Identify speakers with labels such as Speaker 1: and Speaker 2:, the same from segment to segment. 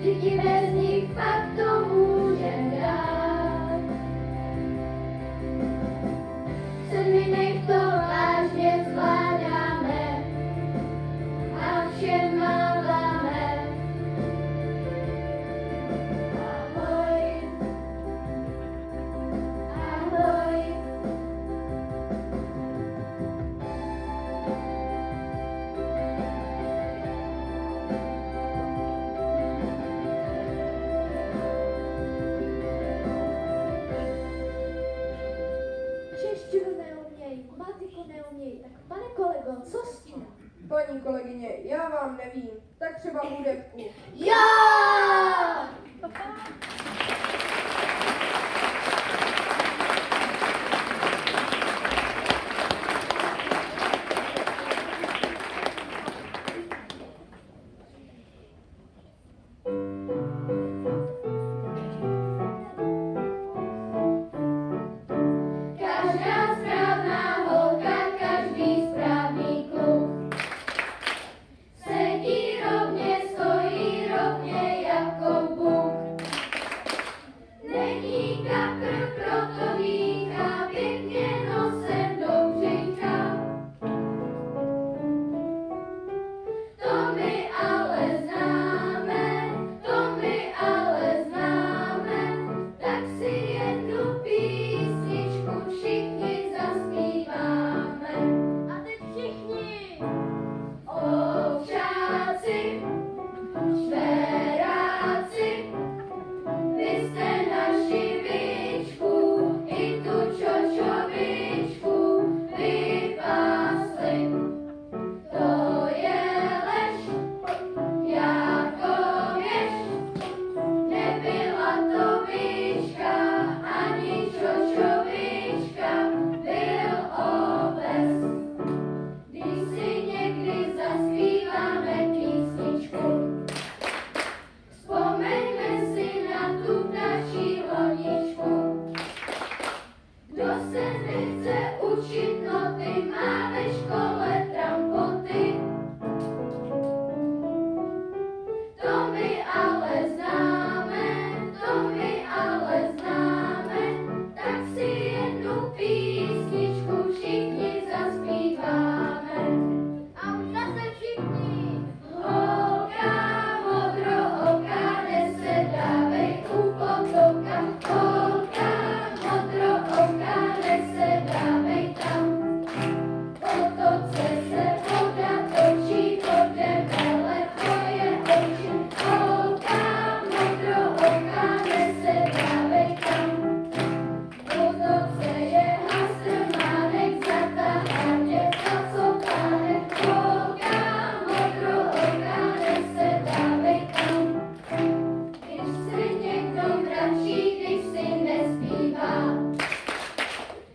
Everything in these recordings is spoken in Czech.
Speaker 1: Díky bez nich fakt to můžem dát. Sedmi nech to vážně zvládáme a všem máváme. Ahoj, ahoj.
Speaker 2: Češtinu neuměj, matiku neuměj, tak pane kolego, co s tím?
Speaker 3: Paní kolegyně, já vám nevím, tak třeba hudebku.
Speaker 1: Jo! Každá správná holka, každý správný kluk sedí rovně, stojí rovně jako Bůh. Není kapr, proto dýchá pěkně nosem do břicha. To my ale známe, to my ale známe, tak si jednu písničku všichni zaspíváme.
Speaker 2: A teď všichni!
Speaker 1: Ovčáci, šperáci, vy jste naši víčku, i tu čočovičku vypásli. To je lež, jako věž, nebyla to víčka, ani čočovička, byl oves. Když si někdy zaspíváme písničku, vzpomeňme si na tu naši loničku. Kdo se nechce učit noty, má ve škole trampoty. To my ale známe, to my ale známe, tak si jednu písničku všichni zaspíváme.
Speaker 2: A už zase všichni!
Speaker 1: Holka modrooká, nesedávej u potoka. Holka modrooká, nesedávej tam. Potoce se voda točí, ode mele tvoje oči. Holka modrooká, nesedávej tam. Potoce je hastrmánek, zatáhá tě za sopánek. Holka modrooká, nesedávej tam. Když si někdo mračí, když si nespívá,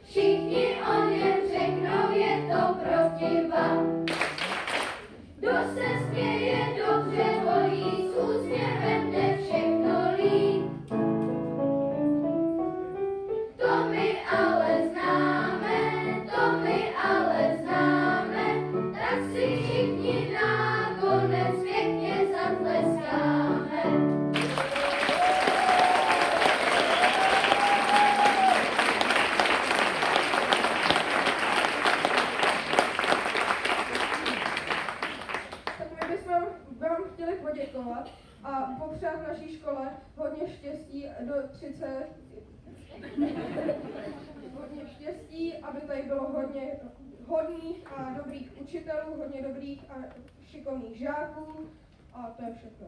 Speaker 1: všichni o něm řeknou, je to protiva. Kdo se směje dobře volí, s úsměvem jde všechno líp. To my ale známe, to my ale známe, tak si všichni nakonec pěkně zatleskáme.
Speaker 3: Tak my bychom vám chtěli poděkovat a popřát naší škole hodně štěstí do 30. Hodně štěstí, aby tady bylo hodně hodných a dobrých učitelů, hodně dobrých a šikovných žáků a to je všechno.